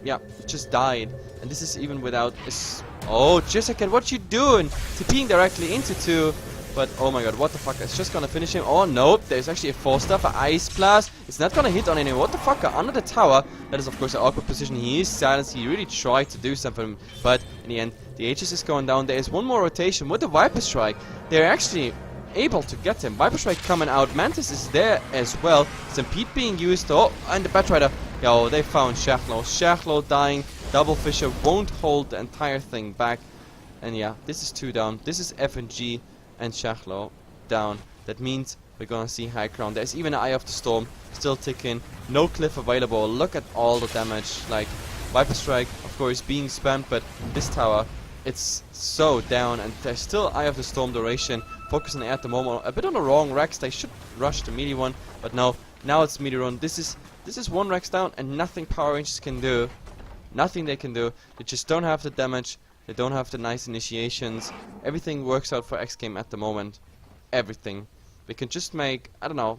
A: yeah, just died. And this is even without his... Oh, Jessica, what you doing? TPing directly into 2. But, oh my god, what the fuck? It's just gonna finish him. Oh, nope. There's actually a 4-staff, an Ice Blast. It's not gonna hit on anyone. What the fuck? Under the tower. That is, of course, an awkward position. He is silenced. He really tried to do something. But, in the end, the Aegis is going down. There is one more rotation with the Viper Strike. They're actually able to get him. Viper Strike coming out. Mantis is there as well. Stampede being used. Oh, and the Batrider. Yo, they found Shachlo. Shachlo dying. Double Fissure won't hold the entire thing back. And yeah, this is 2 down. This is FNG and Shachlo down. That means we're gonna see high ground. There's even an Eye of the Storm still ticking. No cliff available. Look at all the damage. Like, Viper Strike, of course, being spammed, but this tower, it's so down. And there's still Eye of the Storm duration. Focusing at the moment. A bit on the wrong Rex. They should rush the melee one, but no. Now it's melee run. This is 1 Rex down and nothing Power Rangers can do. Nothing they can do. They just don't have the damage. They don't have the nice initiations. Everything works out for xGame at the moment. Everything. We can just make, I don't know,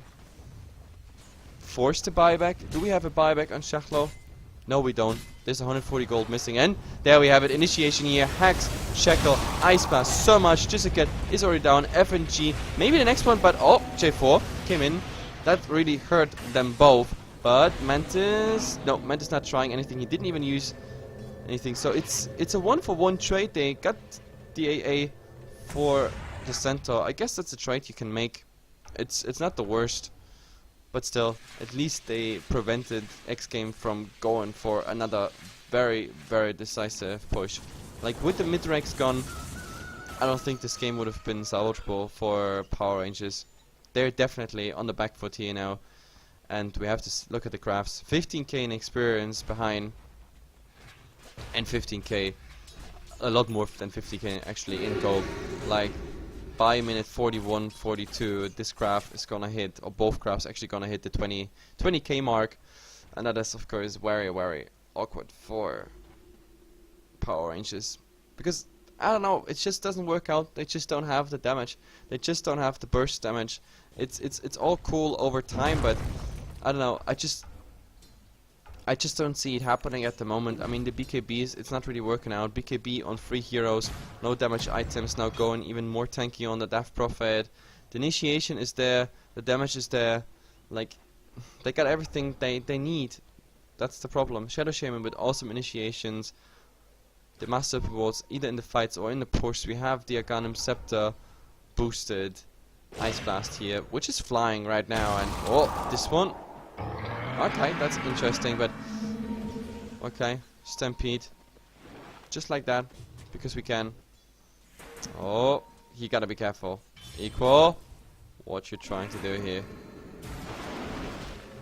A: force the buyback. Do we have a buyback on Shachlo? No, we don't. There's 140 gold missing. And there we have it. Initiation here. Hex, Shackle, Ice Blast. So much. Jessica is already down. FNG. Maybe the next one, but oh, J4 came in. That really hurt them both. But Mantis, no, Mantis not trying anything. He didn't even use anything. So it's a 1-for-1 trade. They got the AA for the Centaur. I guess that's a trade you can make. It's not the worst, but still, at least they prevented xGame from going for another very, very decisive push. Like with the mid-ranks gone, I don't think this game would have been salvageable for Power Rangers. They're definitely on the back foot here now. And we have to look at the graphs. 15k in experience behind. And 15k. A lot more than 50k actually in gold. Like, by minute 41, 42, this graph is gonna hit, or both graphs actually gonna hit the 20k mark. And that is, of course, very, very awkward for Power Rangers. Because, I don't know, it just doesn't work out. They just don't have the damage. They just don't have the burst damage. It's all cool over time, but I don't know, I just don't see it happening at the moment. I mean, the BKBs, it's not really working out. BKB on 3 heroes, no damage items, now going even more tanky on the Death Prophet. The initiation is there, the damage is there. Like, they got everything they need. That's the problem. Shadow Shaman with awesome initiations. The Master Rewards, either in the fights or in the push. We have the Aghanim Scepter boosted. Ice Blast here, which is flying right now, and oh, this one. Okay, that's interesting, but okay, Stampede, just like that, because we can. Oh, you gotta be careful. Equal, what you're trying to do here.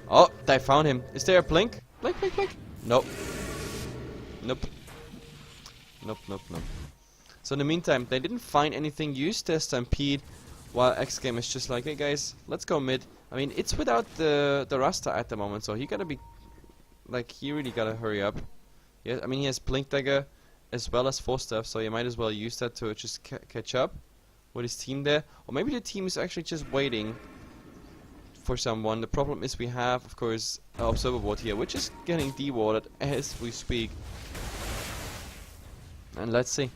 A: Oh, they found him. Is there a blink? Blink, blink, blink. Nope. Nope. Nope, nope, nope. So in the meantime, they didn't find anything, use their Stampede, while xGame is just like, hey guys, let's go mid. I mean, it's without the Rasta at the moment, so he gotta be, like, he really gotta hurry up. Yeah, I mean, he has Blink Dagger as well as Force Staff, so you might as well use that to just catch up with his team there. Or maybe the team is actually just waiting for someone. The problem is we have, of course, an Observer Ward here, which is getting dewarded as we speak. And let's see.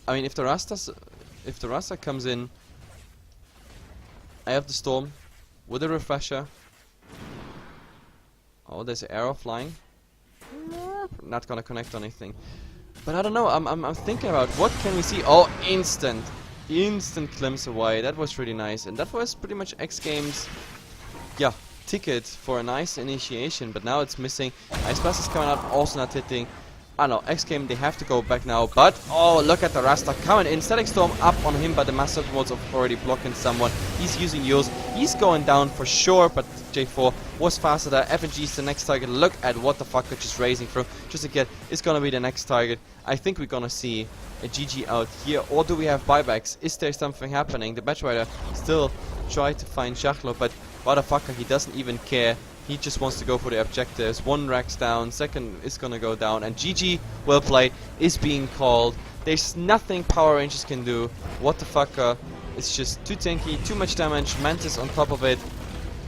A: I mean, if the Rasta comes in, I have the Storm with a Refresher. Oh, there's an arrow flying. Not gonna connect on anything. But I don't know. I'm thinking about what can we see. Oh, instant glimpse away. That was really nice, and that was pretty much xGame's, yeah, ticket for a nice initiation. But now it's missing. Ice Blast is coming out, also not hitting. I don't know, xGame, they have to go back now, but, oh, look at the Rasta coming in. Static Storm up on him, but the Master Walls are already blocking someone. He's using yours. He's going down for sure, but J4 was faster there. FNG is the next target. Look at what the fuck they're just raising through. Just again, it's gonna be the next target. I think we're gonna see a GG out here, or do we have buybacks? Is there something happening? The Batch Rider still try to find Schachlo, but motherfucker, he doesn't even care. He just wants to go for the objectives. One Rax down, second is gonna go down, and GG, well played, is being called. There's nothing Power Rangers can do. What the fucker? It's just too tanky, too much damage, Mantis on top of it.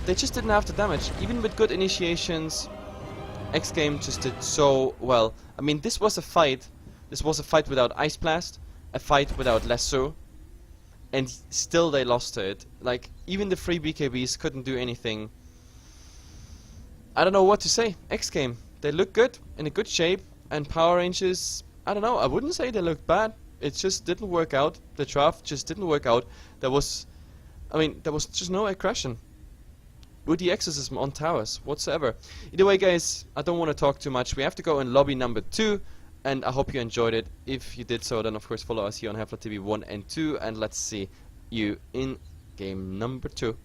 A: They just didn't have the damage. Even with good initiations, xGame just did so well. I mean, this was a fight. This was a fight without Ice Blast, a fight without Lasso, and still they lost to it. Like, even the 3 BKBs couldn't do anything. I don't know what to say. xGame, they look good, in a good shape, and Power Rangers, I don't know, I wouldn't say they looked bad. It just didn't work out. The draft just didn't work out. There was just no aggression with the exorcism on towers whatsoever. Either way, guys, I don't want to talk too much. We have to go in lobby number 2, and I hope you enjoyed it. If you did so, then of course follow us here on HeflaTV 1 and 2, and let's see you in game number 2.